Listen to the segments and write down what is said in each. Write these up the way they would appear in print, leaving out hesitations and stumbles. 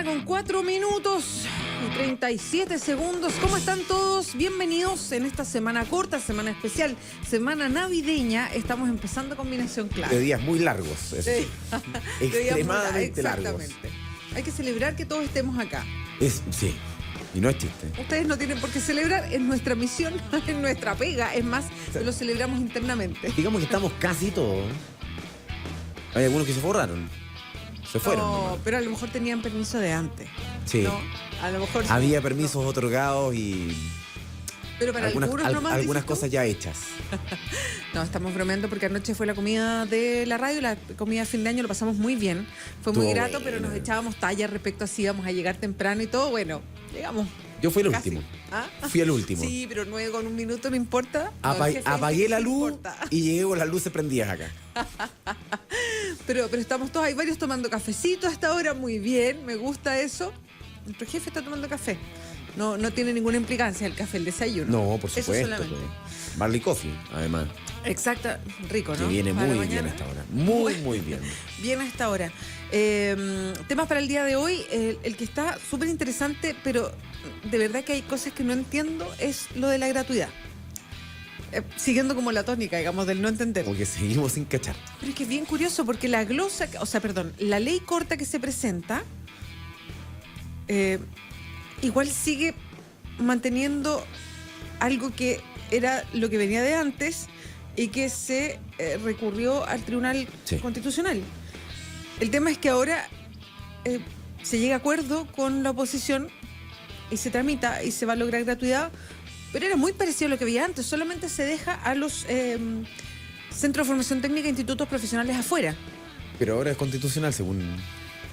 con 4 minutos y 37 segundos. ¿Cómo están todos? Bienvenidos en esta semana corta, semana especial, semana navideña. Estamos empezando Combinación Clave. De días muy largos, eso sí. Extremadamente largos. Exactamente. Hay que celebrar que todos estemos acá. Sí, y no es chiste. Ustedes no tienen por qué celebrar, es nuestra misión, es nuestra pega. Es más, lo celebramos internamente. Digamos que estamos casi todos. Hay algunos que se forraron. Se fueron. No, nomás. pero a lo mejor tenían permiso de antes. Sí. ¿No? A lo mejor Había permisos otorgados y pero para algunos nomás, algunas dices tú. cosas ya hechas. No, estamos bromeando porque anoche fue la comida de la radio, la comida de fin de año, lo pasamos muy bien. Fue muy Estuvo grato, bueno. pero nos echábamos talla respecto a si íbamos a llegar temprano y todo. Bueno, llegamos. Yo fui el Casi. último. ¿Ah? Fui el último. Sí, pero 9 con un minuto no importa. No, el jefe Apagué dice la que luz importa. y llegué con las luces prendidas acá. Pero estamos todos, hay varios tomando cafecito hasta ahora, muy bien, me gusta eso. Nuestro jefe está tomando café. No tiene ninguna implicancia el café, el desayuno. No, por Eso supuesto. solamente. Barley Coffee, además. Exacto, rico, Que ¿no? viene Para la muy bien mañana. hasta ahora. Muy bien. Bien hasta ahora. Temas para el día de hoy, el que está súper interesante, pero de verdad que hay cosas que no entiendo, es lo de la gratuidad. Siguiendo como la tónica, digamos, del no entender. Porque seguimos sin cachar. Pero es que es bien curioso porque la la ley corta que se presenta, igual sigue manteniendo algo que era lo que venía de antes y que se recurrió al Tribunal Constitucional. El tema es que ahora se llega a acuerdo con la oposición y se tramita y se va a lograr gratuidad, pero era muy parecido a lo que había antes, solamente se deja a los centros de formación técnica e institutos profesionales afuera. Pero ahora es constitucional según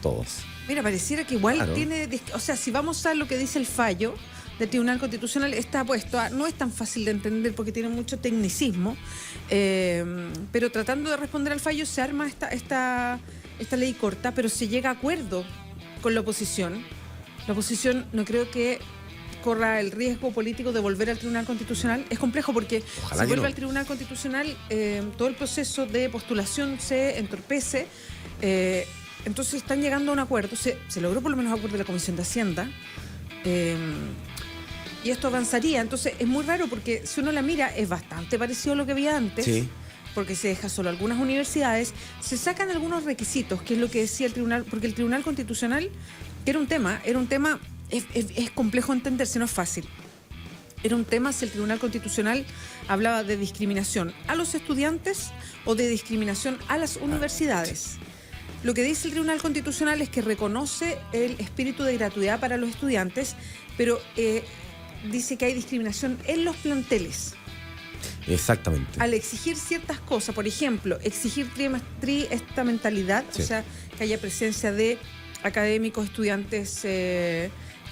todos. Mira, pareciera que igual Claro. tiene, o sea, si vamos a lo que dice el fallo del Tribunal Constitucional, está puesto a, no es tan fácil de entender porque tiene mucho tecnicismo, pero tratando de responder al fallo se arma esta ley corta, pero se llega a acuerdo con la oposición. La oposición no creo que corra el riesgo político de volver al Tribunal Constitucional. Es complejo porque Ojalá si que vuelve no. al Tribunal Constitucional, todo el proceso de postulación se entorpece. Entonces están llegando a un acuerdo. Se logró por lo menos acuerdo de la Comisión de Hacienda. Y esto avanzaría. Entonces es muy raro porque si uno la mira es bastante parecido a lo que había antes. Sí. Porque se deja solo algunas universidades, se sacan algunos requisitos, que es lo que decía el tribunal, porque el Tribunal Constitucional era un tema, es complejo entenderse, no es fácil. Era un tema si el Tribunal Constitucional hablaba de discriminación a los estudiantes o de discriminación a las universidades. Lo que dice el Tribunal Constitucional es que reconoce el espíritu de gratuidad para los estudiantes, pero dice que hay discriminación en los planteles. Exactamente. Al exigir ciertas cosas, por ejemplo, exigir triestamentalidad, Sí. o sea, que haya presencia de académicos, estudiantes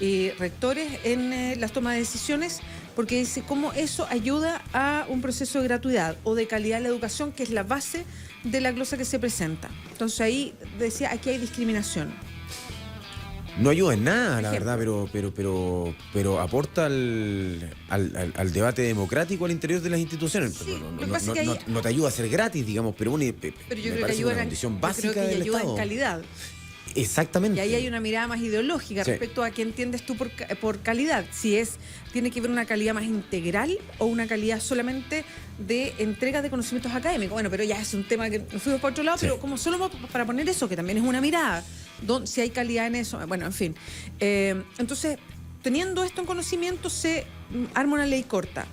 y rectores en las tomas de decisiones, porque dice cómo eso ayuda a un proceso de gratuidad o de calidad de la educación, que es la base de la glosa que se presenta. Entonces ahí decía, aquí hay discriminación. No ayuda en nada, la Ejemplo. verdad, pero aporta al debate democrático al interior de las instituciones. Sí, No, lo que pasa es que ahí- no te ayuda a ser gratis, digamos, pero Pero yo me creo que parece ayuda una condición básica yo creo que del ayuda Estado. en calidad. Exactamente. Y ahí hay una mirada más ideológica Sí. respecto a qué entiendes tú por calidad. Si tiene que ver una calidad más integral o una calidad solamente de entrega de conocimientos académicos. Bueno, pero ya es un tema que nos fuimos para otro lado, Sí. pero como solo para poner eso, que también es una mirada, si hay calidad en eso. Bueno, en fin. Entonces, teniendo esto en conocimiento, se arma una ley corta.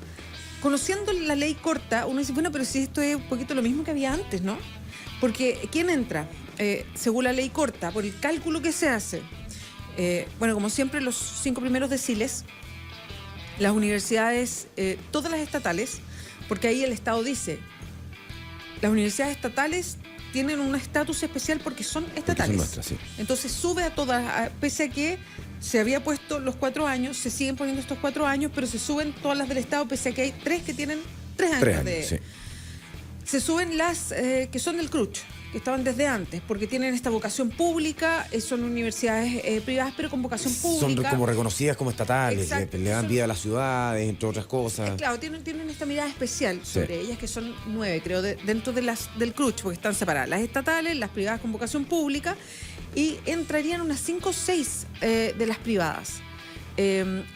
Conociendo la ley corta, uno dice, bueno, pero si esto es un poquito lo mismo que había antes, ¿no? Porque, ¿quién entra? Según la ley corta, por el cálculo que se hace, bueno, como siempre, los 5 primeros deciles, las universidades, todas las estatales, porque ahí el Estado dice, las universidades estatales tienen un estatus especial porque son estatales. Son nuestras, sí. Entonces sube a todas, pese a que se había puesto los 4 años, se siguen poniendo estos 4 años, pero se suben todas las del Estado, pese a que hay 3 que tienen 3 años. 3 años, sí. Se suben las que son del CRUCH, que estaban desde antes, porque tienen esta vocación pública, son universidades privadas, pero con vocación Son pública. como reconocidas como estatales, Exacto, le dan son- vida a las ciudades, entre otras cosas. Claro, tienen esta mirada especial Sí. sobre ellas, que son 9, creo, dentro de del CRUCH, porque están separadas las estatales, las privadas con vocación pública, y entrarían unas 5 o 6 de las privadas.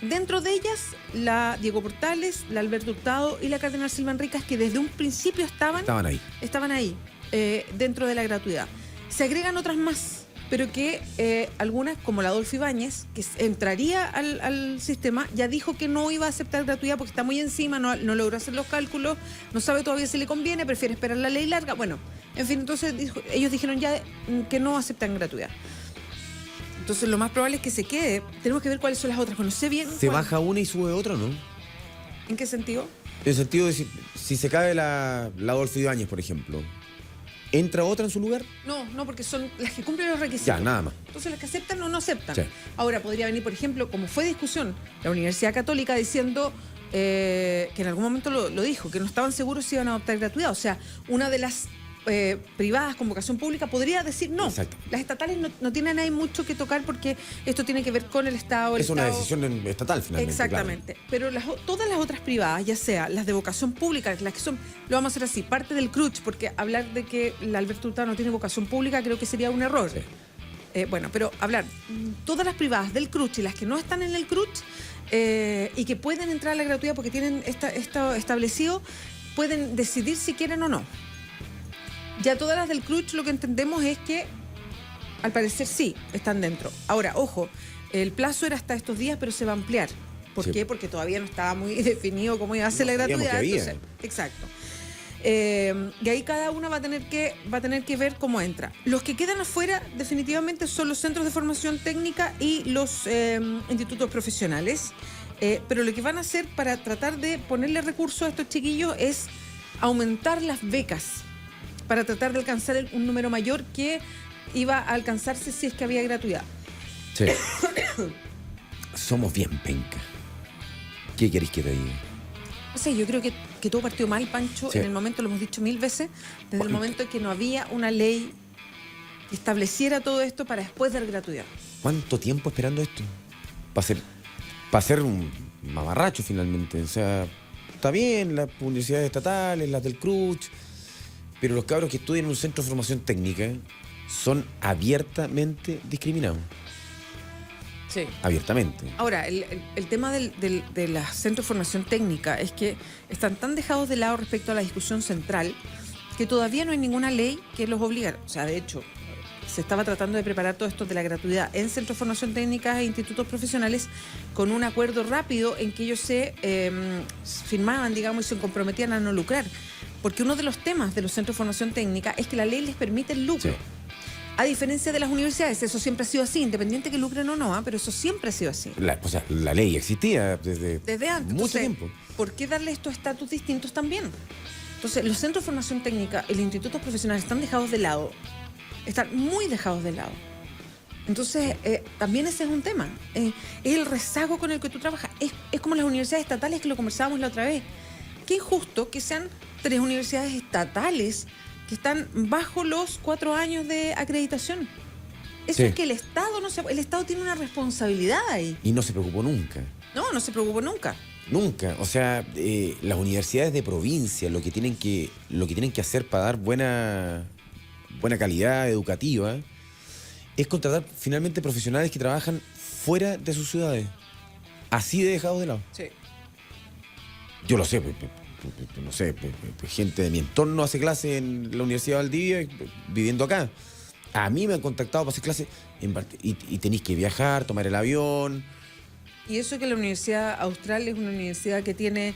Dentro de ellas, la Diego Portales, la Alberto Hurtado y la Cardenal Silva Enríquez, que desde un principio estaban ahí, dentro de la gratuidad. Se agregan otras más, pero que algunas, como la Adolfo Ibáñez, que entraría al sistema, ya dijo que no iba a aceptar gratuidad porque está muy encima, no logró hacer los cálculos, no sabe todavía si le conviene, prefiere esperar la ley larga. Bueno, en fin, entonces ellos dijeron ya que no aceptan gratuidad. Entonces lo más probable es que se quede. Tenemos que ver cuáles son las otras. No sé bien. Se baja una y sube otra, ¿no? ¿En qué sentido? En el sentido de si se cae la Adolfo Ibáñez, por ejemplo, ¿entra otra en su lugar? No, porque son las que cumplen los requisitos. Ya, nada más. Entonces las que aceptan o no aceptan. Sí. Ahora podría venir, por ejemplo, como fue discusión, la Universidad Católica diciendo que en algún momento lo dijo, que no estaban seguros si iban a adoptar gratuidad. O sea, una de las privadas con vocación pública podría decir no. Exacto. Las estatales no tienen ahí mucho que tocar porque esto tiene que ver con el Estado. Es una decisión estatal, finalmente. Exactamente. Pero todas las otras privadas, ya sea las de vocación pública, las que son, lo vamos a hacer así, parte del CRUCH, porque hablar de que la Alberto Hurtado no tiene vocación pública creo que sería un error. Sí. Bueno, pero hablar todas las privadas del CRUCH y las que no están en el CRUCH y que pueden entrar a la gratuidad porque tienen esto establecido, pueden decidir si quieren o no. Ya todas las del CRUCH lo que entendemos es que al parecer sí, están dentro. Ahora, ojo, el plazo era hasta estos días, pero se va a ampliar. ¿Por Sí. qué? Porque todavía no estaba muy definido cómo iba a ser No la sabíamos gratuidad. que había. Entonces, exacto. Y ahí cada una va a tener que ver cómo entra. Los que quedan afuera definitivamente son los centros de formación técnica y los institutos profesionales. Pero lo que van a hacer para tratar de ponerle recursos a estos chiquillos es aumentar las becas para tratar de alcanzar un número mayor que iba a alcanzarse si es que había gratuidad. Sí. Somos bien penca. ¿Qué queréis que te diga? O sea, yo creo que todo partió mal, Pancho, Sí. en el momento, lo hemos dicho 1000 veces, desde el momento en que no había una ley que estableciera todo esto para después dar gratuidad. ¿Cuánto tiempo esperando esto? Para ser un mamarracho finalmente. O sea, está bien las universidades estatales, las del CRUCH, pero los cabros que estudian en un centro de formación técnica son abiertamente discriminados. Sí. Abiertamente. Ahora, el tema de la centro de formación técnica es que están tan dejados de lado respecto a la discusión central que todavía no hay ninguna ley que los obligara. O sea, de hecho, se estaba tratando de preparar todo esto de la gratuidad en centros de formación técnica e institutos profesionales con un acuerdo rápido en que ellos se firmaban, digamos, y se comprometían a no lucrar. Porque uno de los temas de los centros de formación técnica es que la ley les permite el lucro. Sí. A diferencia de las universidades, eso siempre ha sido así, independiente que lucren o no, pero eso siempre ha sido así. O sea, la ley existía desde Desde antes. mucho Entonces, tiempo. ¿por qué darle estos estatus distintos también? Entonces, los centros de formación técnica y los institutos profesionales están dejados de lado. Están muy dejados de lado. Entonces, también ese es un tema. Es el rezago con el que tú trabajas. Es como las universidades estatales que lo conversábamos la otra vez. Qué injusto que sean 3 universidades estatales que están bajo los 4 años de acreditación. Eso Sí. es que el Estado el Estado tiene una responsabilidad ahí. Y no se preocupó nunca. No se preocupó nunca. Nunca. O sea, las universidades de provincia lo que tienen que hacer para dar buena calidad educativa es contratar finalmente profesionales que trabajan fuera de sus ciudades. Así de dejados de lado. Sí. Yo lo sé, no sé, gente de mi entorno hace clases en la Universidad de Valdivia viviendo acá. A mí me han contactado para hacer clases y tenéis que viajar, tomar el avión. Y eso que la Universidad Austral es una universidad que tiene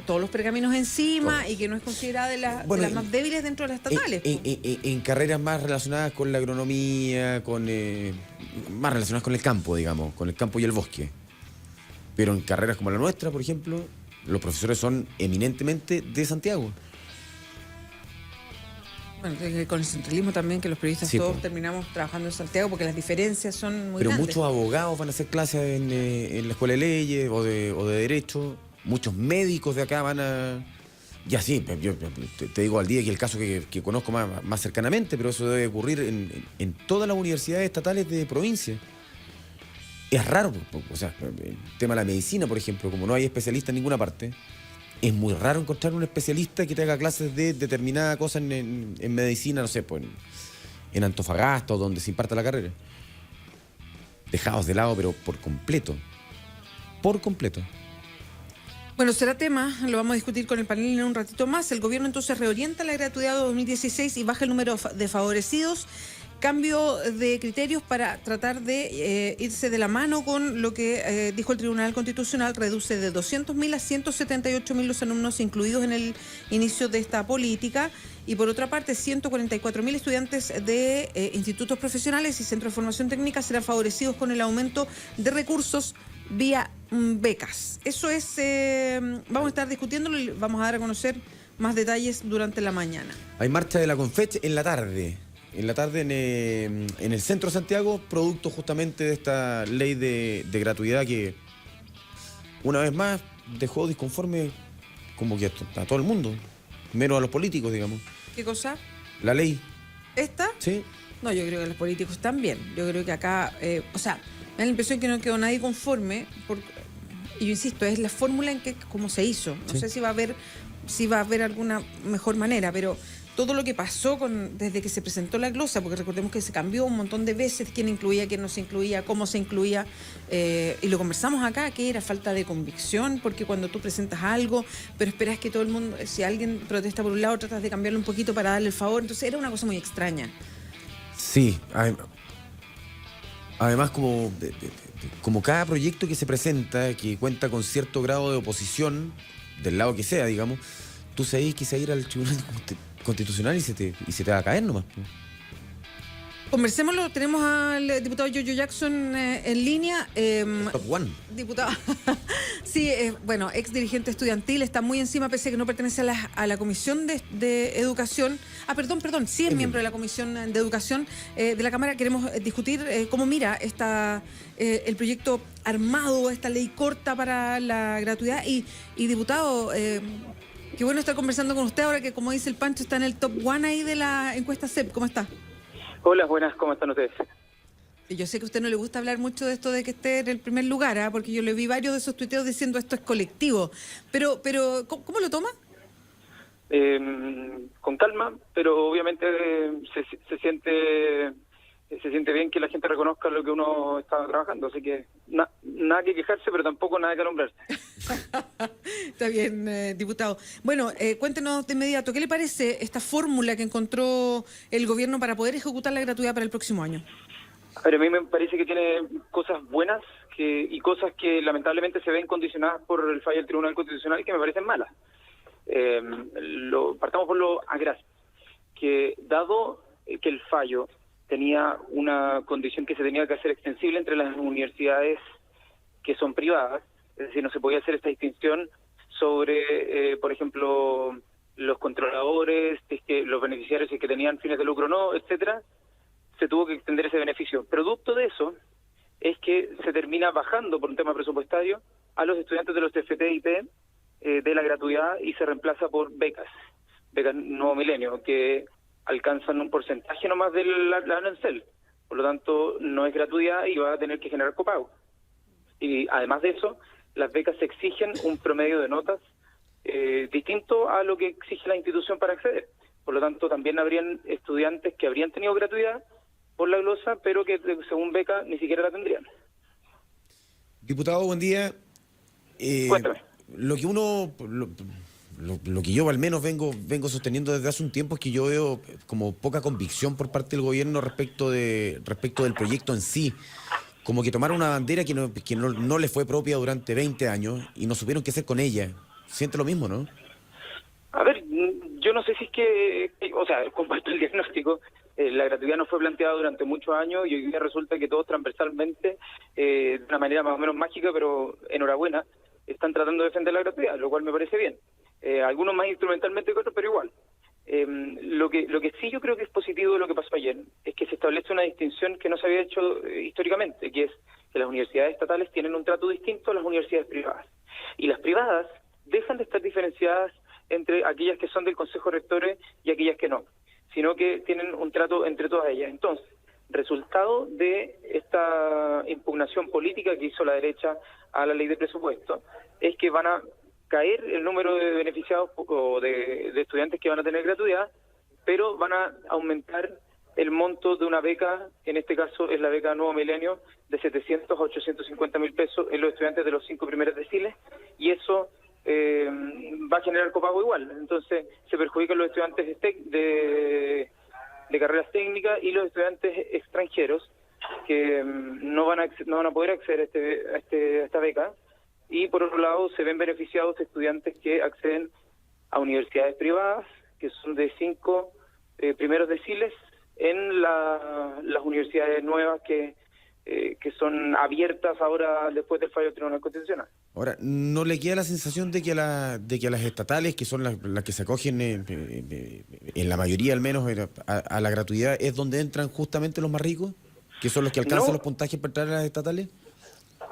todos los pergaminos encima y que no es considerada de las más débiles dentro de las estatales. En carreras más relacionadas con la agronomía, más relacionadas con el campo, digamos, con el campo y el bosque. Pero en carreras como la nuestra, por ejemplo, los profesores son eminentemente de Santiago. Bueno, con el centralismo también, que los periodistas Sí, todos po. terminamos trabajando en Santiago porque las diferencias son muy Pero grandes. muchos abogados van a hacer clases en la Escuela de Leyes o de Derecho. Muchos médicos de acá van a Ya sí, yo te digo al día que el caso que conozco más cercanamente, pero eso debe ocurrir en todas las universidades estatales de provincia. Es raro, o sea, el tema de la medicina, por ejemplo, como no hay especialistas en ninguna parte, es muy raro encontrar un especialista que te haga clases de determinada cosa en medicina, no sé, pues en Antofagasta o donde se imparta la carrera. Dejados de lado, pero por completo. Por completo. Bueno, será tema, lo vamos a discutir con el panel en un ratito más. El gobierno entonces reorienta la gratuidad 2016 y baja el número de favorecidos. Cambio de criterios para tratar de irse de la mano con lo que dijo el Tribunal Constitucional, reduce de 200.000 a 178.000 los alumnos incluidos en el inicio de esta política y por otra parte 144.000 estudiantes de institutos profesionales y centros de formación técnica serán favorecidos con el aumento de recursos vía becas. Eso es, vamos a estar discutiéndolo y vamos a dar a conocer más detalles durante la mañana. Hay marcha de la Confech en la tarde. En la tarde en el centro de Santiago, producto justamente de esta ley de gratuidad que, una vez más, dejó disconforme como que a todo el mundo, menos a los políticos, digamos. ¿Qué cosa? La ley. ¿Esta? Sí. No, yo creo que los políticos también. Yo creo que acá, o sea, me da la impresión que no quedó nadie conforme, y yo insisto, es la fórmula en que cómo se hizo. No sé si va a haber alguna mejor manera, pero todo lo que pasó desde que se presentó la glosa, porque recordemos que se cambió un montón de veces quién incluía, quién no se incluía, cómo se incluía, y lo conversamos acá, que era falta de convicción, porque cuando tú presentas algo, pero esperas que todo el mundo, si alguien protesta por un lado, tratas de cambiarlo un poquito para darle el favor, entonces era una cosa muy extraña. Sí, además como cada proyecto que se presenta, que cuenta con cierto grado de oposición, del lado que sea, digamos, tú sabes que se va a ir al Tribunal Constitucional y se te va a caer nomás. Conversémoslo, tenemos al diputado Giorgio Jackson en línea. Top One. Diputado, sí, bueno, ex dirigente estudiantil, está muy encima, pese a que no pertenece a la Comisión de Educación. Perdón, sí es miembro de la Comisión de Educación de la Cámara. Queremos discutir cómo mira el proyecto armado, esta ley corta para la gratuidad. Y diputado, qué bueno estar conversando con usted ahora que, como dice el Pancho, está en el top one ahí de la encuesta CEP. ¿Cómo está? Hola, buenas, ¿cómo están ustedes? Yo sé que a usted no le gusta hablar mucho de esto de que esté en el primer lugar, porque yo le vi varios de esos tuiteos diciendo esto es colectivo. Pero ¿cómo lo toma? Con calma, pero obviamente se siente bien que la gente reconozca lo que uno está trabajando, así que nada que quejarse, pero tampoco nada que alumbrarse. Está bien, diputado. Bueno, cuéntenos de inmediato, ¿qué le parece esta fórmula que encontró el gobierno para poder ejecutar la gratuidad para el próximo año? A ver, a mí me parece que tiene cosas buenas y cosas que lamentablemente se ven condicionadas por el fallo del Tribunal Constitucional que me parecen malas. Partamos por lo agraz, que dado que el fallo tenía una condición que se tenía que hacer extensible entre las universidades que son privadas, es decir, no se podía hacer esta distinción sobre, por ejemplo, los controladores, los beneficiarios que tenían fines de lucro o no, etcétera, se tuvo que extender ese beneficio. Producto de eso es que se termina bajando por un tema presupuestario a los estudiantes de los TFT-IP de la gratuidad y se reemplaza por becas Nuevo Milenio, que alcanzan un porcentaje nomás del arancel. Por lo tanto, no es gratuidad y va a tener que generar copago. Y además de eso, las becas exigen un promedio de notas distinto a lo que exige la institución para acceder. Por lo tanto, también habrían estudiantes que habrían tenido gratuidad por la glosa, pero que según beca ni siquiera la tendrían. Diputado, buen día. Cuéntame. Lo que yo al menos vengo sosteniendo desde hace un tiempo es que yo veo como poca convicción por parte del gobierno respecto del proyecto en sí. Como que tomaron una bandera que no le fue propia durante 20 años y no supieron qué hacer con ella. Siente lo mismo, ¿no? A ver, yo no sé si es que, o sea, comparto el diagnóstico. La gratuidad no fue planteada durante muchos años y hoy día resulta que todos transversalmente, de una manera más o menos mágica, pero enhorabuena, están tratando de defender la gratuidad, lo cual me parece bien. Algunos más instrumentalmente que otros, pero igual. Lo que sí yo creo que es positivo de lo que pasó ayer es que se establece una distinción que no se había hecho históricamente, que es que las universidades estatales tienen un trato distinto a las universidades privadas. Y las privadas dejan de estar diferenciadas entre aquellas que son del Consejo Rector y aquellas que no, sino que tienen un trato entre todas ellas. Entonces, resultado de esta impugnación política que hizo la derecha a la ley de presupuesto es que van a caer el número de beneficiados o de estudiantes que van a tener gratuidad, pero van a aumentar el monto de una beca, que en este caso es la beca Nuevo Milenio, de 700 a 850 mil pesos en los estudiantes de los 5 primeros deciles, y eso va a generar copago igual. Entonces se perjudican los estudiantes de carreras técnicas y los estudiantes extranjeros que no van a poder acceder a esta beca, y por otro lado se ven beneficiados estudiantes que acceden a universidades privadas, que son de 5 primeros deciles, en las universidades nuevas que son abiertas ahora después del fallo del Tribunal Constitucional. Ahora, ¿no le queda la sensación de que a las estatales, que son las que se acogen en la mayoría al menos a la gratuidad, es donde entran justamente los más ricos, que son los que alcanzan los puntajes para entrar a las estatales?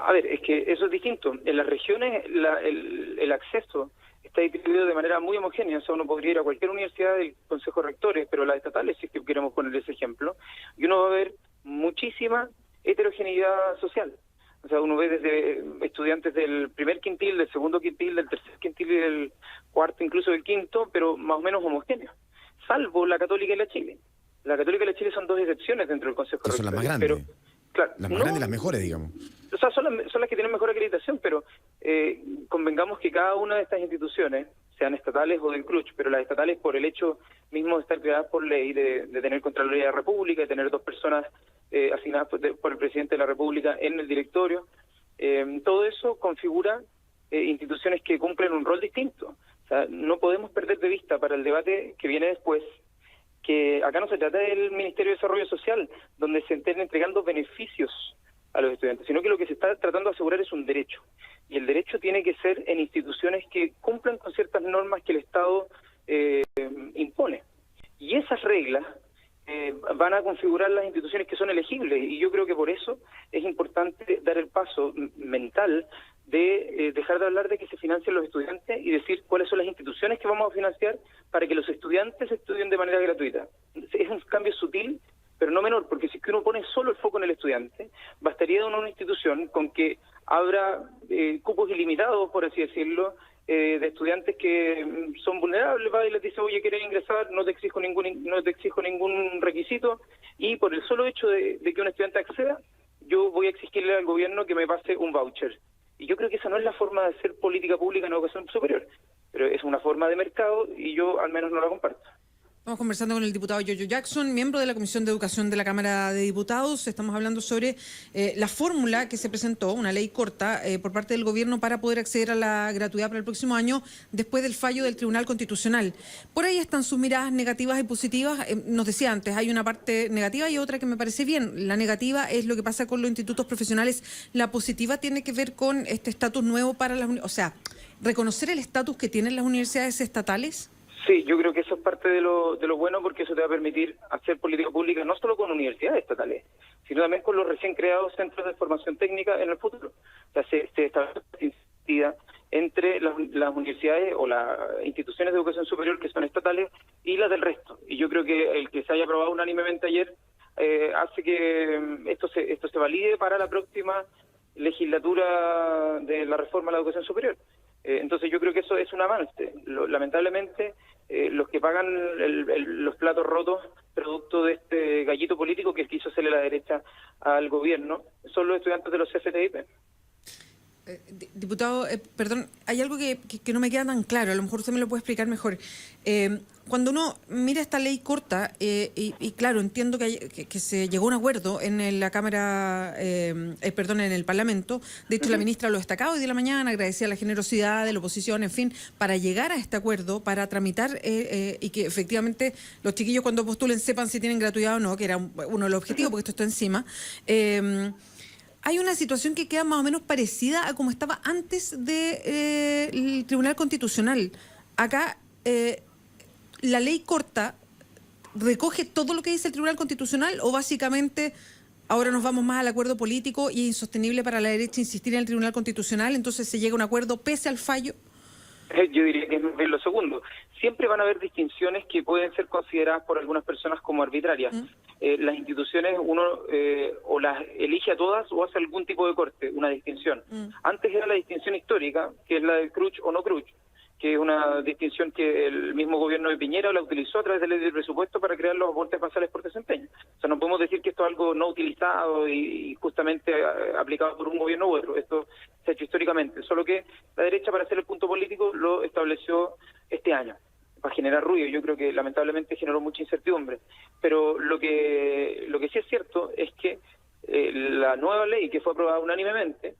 A ver, es que eso es distinto. En las regiones el acceso está distribuido de manera muy homogénea. O sea, uno podría ir a cualquier universidad del Consejo de Rectores, pero las estatales, si es que queremos poner ese ejemplo, y uno va a ver muchísima heterogeneidad social. O sea, uno ve desde estudiantes del primer quintil, del segundo quintil, del tercer quintil y del cuarto, incluso del quinto, pero más o menos homogéneos, salvo la Católica y la Chile. La Católica y la Chile son dos excepciones dentro del Consejo de Rectores. Son las más grandes. Pero, claro, las más grandes y las mejores, digamos. O sea, son las que tienen mejor acreditación, pero convengamos que cada una de estas instituciones, sean estatales o del CRUCH, pero las estatales por el hecho mismo de estar creadas por ley, de tener Contraloría de la República, de tener 2 personas asignadas por el Presidente de la República en el directorio, todo eso configura instituciones que cumplen un rol distinto. O sea, no podemos perder de vista para el debate que viene después que acá no se trata del Ministerio de Desarrollo Social, donde se estén entregando beneficios a los estudiantes, sino que lo que se está tratando de asegurar es un derecho. Y el derecho tiene que ser en instituciones que cumplan con ciertas normas que el Estado impone. Y esas reglas van a configurar las instituciones que son elegibles. Y yo creo que por eso es importante dar el paso mental de dejar de hablar de que se financien los estudiantes y decir cuáles son las instituciones que vamos a financiar para que los estudiantes estudien de manera gratuita. Es un cambio sutil, pero no menor, porque si es que uno pone solo el foco en el estudiante, bastaría una institución con que habrá cupos ilimitados, por así decirlo, de estudiantes que son vulnerables, va y les dice, oye, ¿quieres ingresar? No te exijo ningún requisito, y por el solo hecho de que un estudiante acceda, yo voy a exigirle al gobierno que me pase un voucher. Y yo creo que esa no es la forma de hacer política pública en educación superior, pero es una forma de mercado y yo al menos no la comparto. Estamos conversando con el diputado Giorgio Jackson, miembro de la Comisión de Educación de la Cámara de Diputados. Estamos hablando sobre la fórmula que se presentó, una ley corta por parte del gobierno para poder acceder a la gratuidad para el próximo año después del fallo del Tribunal Constitucional. Por ahí están sus miradas negativas y positivas. Nos decía antes, hay una parte negativa y otra que me parece bien. La negativa es lo que pasa con los institutos profesionales. La positiva tiene que ver con este estatus nuevo para las universidades. O sea, reconocer el estatus que tienen las universidades estatales. Sí, yo creo que eso es parte de lo bueno, porque eso te va a permitir hacer política pública no solo con universidades estatales, sino también con los recién creados centros de formación técnica en el futuro. O sea, se establece entre las universidades o las instituciones de educación superior que son estatales y las del resto. Y yo creo que el que se haya aprobado unánimemente ayer hace que esto se valide para la próxima legislatura de la reforma a la educación superior. Entonces yo creo que eso es un avance. Lamentablemente los que pagan los platos rotos producto de este gallito político que quiso hacerle la derecha al gobierno son los estudiantes de los CFTIP. Diputado, perdón, hay algo que no me queda tan claro, a lo mejor usted me lo puede explicar mejor. Cuando uno mira esta ley corta, y claro, entiendo que se llegó a un acuerdo en la Cámara, en el Parlamento. De hecho, la ministra lo destacaba hoy de la mañana, agradecía la generosidad de la oposición, en fin, para llegar a este acuerdo, para tramitar y que efectivamente los chiquillos cuando postulen sepan si tienen gratuidad o no, que era uno de los objetivos, porque esto está encima. Hay una situación que queda más o menos parecida a como estaba antes del Tribunal Constitucional. Acá la ley corta recoge todo lo que dice el Tribunal Constitucional, o básicamente ahora nos vamos más al acuerdo político y es insostenible para la derecha insistir en el Tribunal Constitucional, entonces se llega a un acuerdo pese al fallo. Yo diría que es más bien lo segundo. Siempre van a haber distinciones que pueden ser consideradas por algunas personas como arbitrarias. Las instituciones uno o las elige a todas o hace algún tipo de corte, una distinción. Antes era la distinción histórica, que es la de Cruch o no Cruch, que es una distinción que el mismo gobierno de Piñera la utilizó a través de ley de presupuesto para crear los aportes basales por desempeño. O sea, no podemos decir que esto es algo no utilizado y justamente aplicado por un gobierno u otro. Esto se ha hecho históricamente, solo que la derecha, para hacer el punto político, lo estableció este año, para generar ruido. Yo creo que lamentablemente generó mucha incertidumbre. Pero lo que sí es cierto es que la nueva ley, que fue aprobada unánimemente,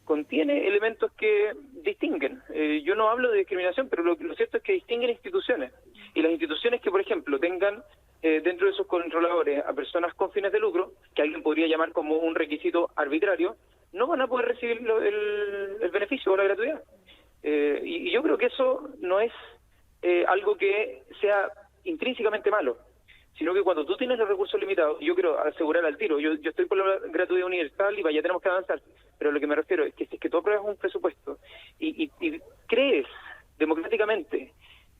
contiene elementos que distinguen. Yo no hablo de discriminación, pero lo cierto es que distinguen instituciones. Y las instituciones que, por ejemplo, tengan dentro de sus controladores a personas con fines de lucro, que alguien podría llamar como un requisito arbitrario, no van a poder recibir el beneficio o la gratuidad. Y yo creo que eso no es algo que sea intrínsecamente malo, sino que cuando tú tienes los recursos limitados, yo quiero asegurar al tiro, yo estoy por la gratuidad universal y vaya, tenemos que avanzar, pero lo que me refiero es que si es que tú apruebas un presupuesto y crees democráticamente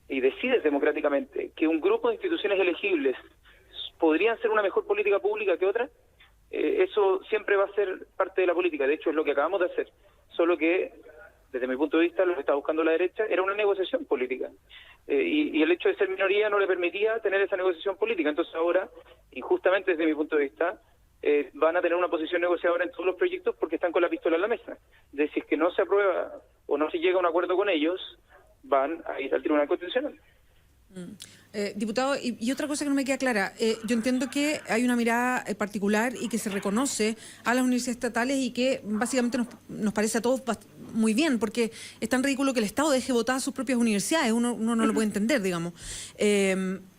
y decides democráticamente que un grupo de instituciones elegibles podrían ser una mejor política pública que otra, eso siempre va a ser parte de la política. De hecho, es lo que acabamos de hacer, solo que desde mi punto de vista, lo que está buscando la derecha era una negociación política. Y el hecho de ser minoría no le permitía tener esa negociación política. Entonces ahora, injustamente desde mi punto de vista, van a tener una posición negociadora en todos los proyectos porque están con la pistola en la mesa. De si es que no se aprueba o no se llega a un acuerdo con ellos, van a ir al Tribunal Constitucional. Diputado, y otra cosa que no me queda clara, yo entiendo que hay una mirada particular y que se reconoce a las universidades estatales y que básicamente nos parece a todos muy bien, porque es tan ridículo que el Estado deje votar a sus propias universidades, uno no lo puede entender, digamos.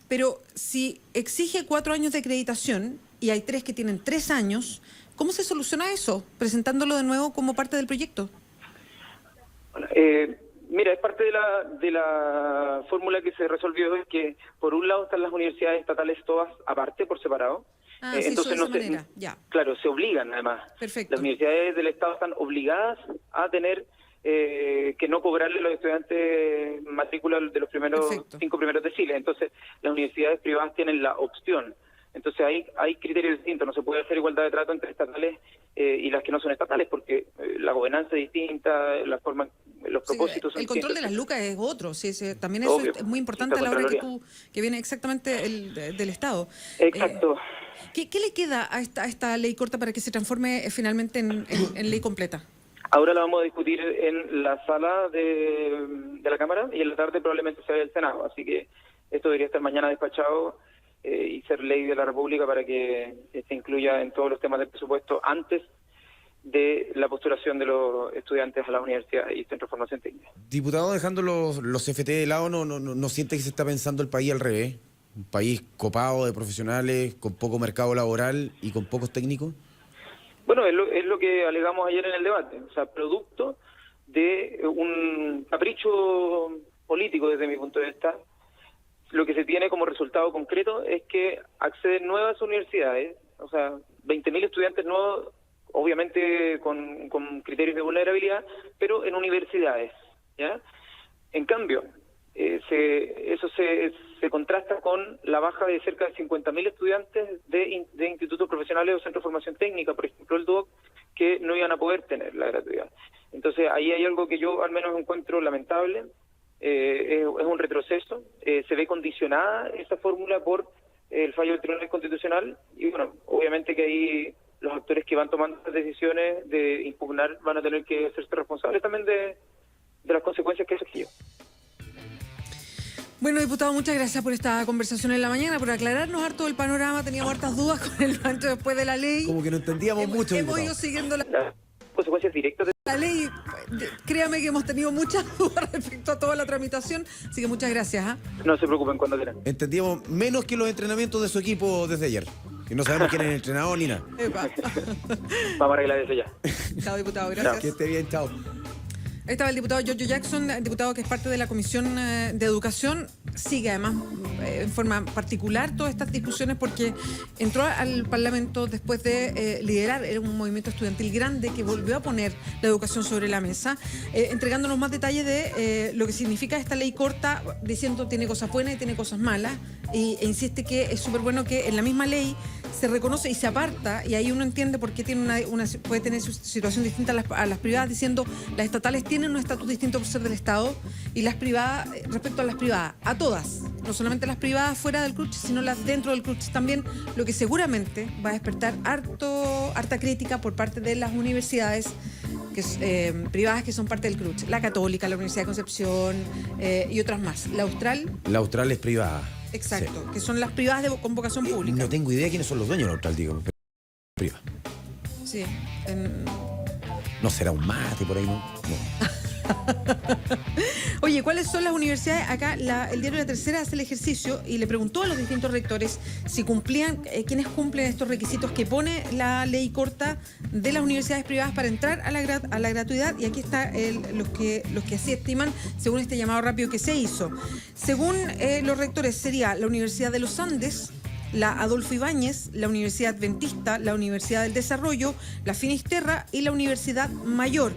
Pero si exige 4 años de acreditación y hay 3 que tienen 3 años, ¿cómo se soluciona eso? Presentándolo de nuevo como parte del proyecto. Mira, es parte de la fórmula que se resolvió, es que por un lado están las universidades estatales todas aparte, por separado. Sí, entonces de esa manera. Ya. Claro, se obligan además. Perfecto. Las universidades del Estado están obligadas a tener que no cobrarle a los estudiantes matrícula de los primeros 5 primeros deciles. Entonces las universidades privadas tienen la opción. Entonces hay criterios distintos, no se puede hacer igualdad de trato entre estatales y las que no son estatales, porque la gobernanza es distinta, la forma, los propósitos son el control distintos. de las lucas es otro, sí, también Obvio. eso es muy importante a la hora que viene exactamente del Estado. Exacto. ¿Qué le queda a esta ley corta para que se transforme finalmente en ley completa? Ahora la vamos a discutir en la sala de la Cámara y en la tarde probablemente se vaya al Senado, así que esto debería estar mañana despachado y ser ley de la República para que se incluya en todos los temas del presupuesto antes de la postulación de los estudiantes a la universidad y centros de formación técnica. Diputado, dejando los FT de lado, ¿no siente que se está pensando el país al revés? ¿Un país copado de profesionales, con poco mercado laboral y con pocos técnicos? Bueno, es lo que alegamos ayer en el debate, o sea, producto de un capricho político desde mi punto de vista. Lo que se tiene como resultado concreto es que acceden nuevas universidades, o sea, 20.000 estudiantes nuevos, obviamente con criterios de vulnerabilidad, pero en universidades, ¿ya? En cambio, eso se contrasta con la baja de cerca de 50.000 estudiantes de institutos profesionales o centros de formación técnica, por ejemplo el DUOC, que no iban a poder tener la gratuidad. Entonces ahí hay algo que yo al menos encuentro lamentable. Es un retroceso, se ve condicionada esa fórmula por el fallo del Tribunal Constitucional y bueno, obviamente que ahí los actores que van tomando las decisiones de impugnar van a tener que hacerse responsables también de las consecuencias que eso lleva. Bueno, diputado, muchas gracias por esta conversación en la mañana, por aclararnos harto el panorama. Teníamos hartas dudas con el antes después de la ley. Como que no entendíamos mucho. Hemos ido siguiendo Las consecuencias directas de la ley. Créame que hemos tenido muchas dudas respecto a toda la tramitación, así que muchas gracias. No se preocupen cuando quieran. Entendíamos menos que los entrenamientos de su equipo desde ayer, que no sabemos quién es el entrenador ni nada. Epa. Vamos a arreglar eso ya. Chao, diputado, gracias. Que esté bien, chao. Ahí estaba el diputado Giorgio Jackson, el diputado que es parte de la Comisión de Educación. Sigue además en forma particular todas estas discusiones porque entró al Parlamento después de liderar un movimiento estudiantil grande que volvió a poner la educación sobre la mesa, entregándonos más detalles de lo que significa esta ley corta, diciendo tiene cosas buenas y tiene cosas malas, e insiste que es súper bueno que en la misma ley se reconoce y se aparta, y ahí uno entiende por qué tiene puede tener su situación distinta a las privadas, diciendo las estatales tienen un estatus distinto por ser del Estado, y las privadas, respecto a las privadas, a todas, no solamente las privadas fuera del CRUCH, sino las dentro del CRUCH también, lo que seguramente va a despertar harta crítica por parte de las universidades privadas que son parte del CRUCH, la Católica, la Universidad de Concepción y otras más. La Austral es privada. Exacto, que son las privadas de convocación pública. No tengo idea quiénes son los dueños de la Austral, digo, pero privada. Sí. No será un mate por ahí, ¿no? Oye, ¿cuáles son las universidades? Acá el diario La Tercera hace el ejercicio y le preguntó a los distintos rectores si cumplían, quiénes cumplen estos requisitos que pone la ley corta de las universidades privadas para entrar a la gratuidad, y aquí está los que así estiman según este llamado rápido que se hizo. Según los rectores sería la Universidad de los Andes, la Adolfo Ibáñez, la Universidad Adventista, la Universidad del Desarrollo, la Finisterra y la Universidad Mayor.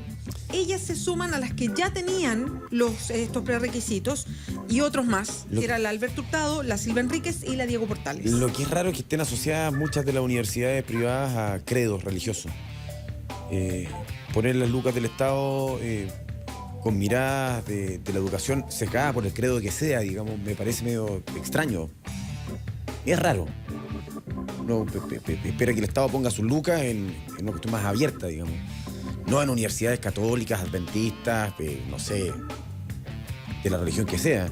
Ellas se suman a las que ya tenían estos prerequisitos y otros más, que era la Alberto Hurtado, la Silva Enríquez y la Diego Portales. Lo que es raro es que estén asociadas muchas de las universidades privadas a credos religiosos. Poner las lucas del Estado con miradas de la educación sesgada por el credo que sea, digamos, me parece medio extraño. Es raro. Uno espera que el Estado ponga sus lucas en una cuestión más abierta, digamos. No en universidades católicas, adventistas, no sé, de la religión que sea.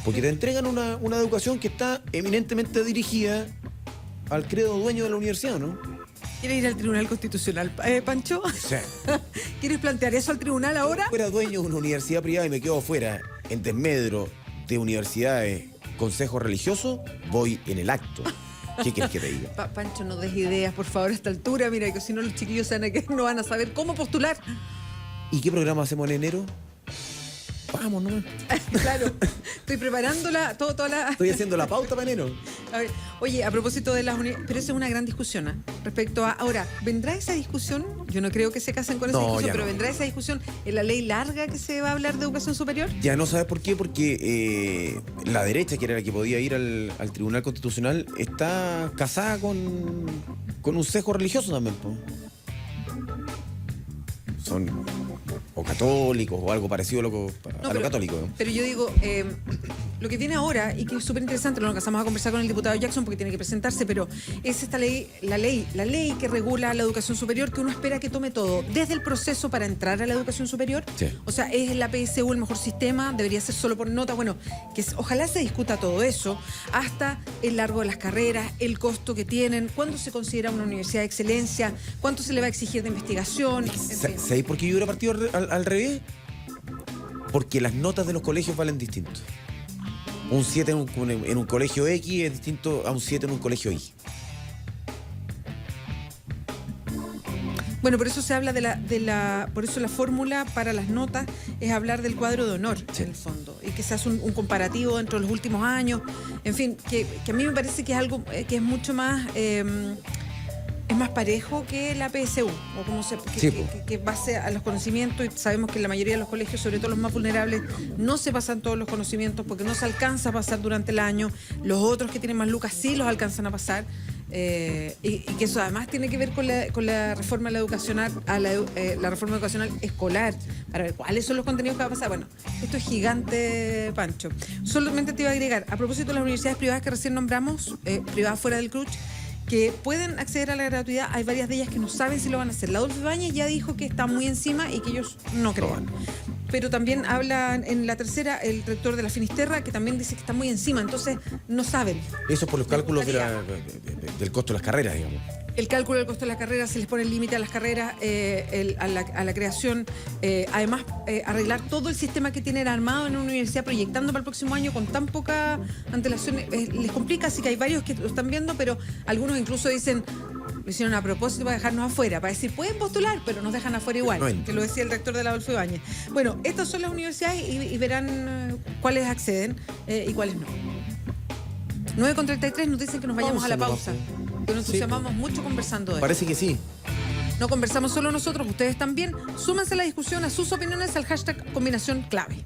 Porque te entregan una educación que está eminentemente dirigida al credo dueño de la universidad, ¿no? ¿Quieres ir al Tribunal Constitucional, Pancho? Sí. ¿Quieres plantear eso al tribunal ahora? Si fuera dueño de una universidad privada y me quedo fuera en desmedro de universidades, consejos religiosos, voy en el acto. ¿Qué quieres que te diga? Pancho, no des ideas, por favor, a esta altura. Mira, que si no los chiquillos no van a saber cómo postular. ¿Y qué programa hacemos en enero? Vamos, ¿no? Claro, estoy preparándola, toda la... Estoy haciendo la pauta para enero. A ver, oye, a propósito de las universidades, pero eso es una gran discusión, ¿eh? Respecto a... Ahora, ¿vendrá esa discusión? Yo no creo que se casen con esa discusión, pero ¿vendrá esa discusión en la ley larga que se va a hablar de educación superior? Ya no sabes por qué, porque la derecha, que era la que podía ir al Tribunal Constitucional, está casada con un sesgo religioso también, po. Son o católicos o algo parecido a lo católico, ¿no? Pero yo digo, lo que viene ahora, y que es súper interesante, lo alcanzamos a conversar con el diputado Jackson porque tiene que presentarse, pero es esta ley, la ley que regula la educación superior, que uno espera que tome todo, desde el proceso para entrar a la educación superior. Sí. O sea, es la PSU el mejor sistema, debería ser solo por nota, bueno, ojalá se discuta todo eso, hasta el largo de las carreras, el costo que tienen, cuándo se considera una universidad de excelencia, cuánto se le va a exigir de investigación. ¿Sabéis por qué yo hubiera partido al revés? Porque las notas de los colegios valen distinto. Un 7 en un colegio X es distinto a un 7 en un colegio Y. Bueno, por eso se habla por eso la fórmula para las notas es hablar del cuadro de honor, sí, en el fondo, y que se hace un comparativo dentro de los últimos años, en fin, que a mí me parece que es algo que es mucho más... es más parejo que la PSU, o como que base a los conocimientos, y sabemos que en la mayoría de los colegios, sobre todo los más vulnerables, no se pasan todos los conocimientos porque no se alcanza a pasar durante el año. Los otros que tienen más lucas sí los alcanzan a pasar, y que eso además tiene que ver con la reforma educacional, la reforma educacional escolar, para ver cuáles son los contenidos que va a pasar. Bueno, esto es gigante, Pancho. Solamente te iba a agregar, a propósito de las universidades privadas que recién nombramos, privadas fuera del CRUCH, que pueden acceder a la gratuidad, hay varias de ellas que no saben si lo van a hacer. La Adolfo Ibáñez ya dijo que está muy encima y que ellos no creen. Pero también habla en La Tercera el rector de la Finisterra, que también dice que está muy encima, entonces no saben. Eso por los cálculos del costo de las carreras, digamos. El cálculo del costo de las carreras, se les pone el límite a las carreras, a la creación. Además, arreglar todo el sistema que tienen armado en una universidad proyectando para el próximo año con tan poca antelación les complica, así que hay varios que lo están viendo, pero algunos incluso dicen, Lo hicieron a propósito para dejarnos afuera, para decir, pueden postular, pero nos dejan afuera igual, No, que lo decía el rector de la Adolfo Ibáñez. Bueno, estas son las universidades y verán cuáles acceden y cuáles no. 9:33 nos dicen que nos vayamos a la pausa. Que nos entusiasmamos mucho conversando de esto. Parece que sí. No conversamos solo nosotros, ustedes también. Súmense a la discusión, a sus opiniones al hashtag combinación clave.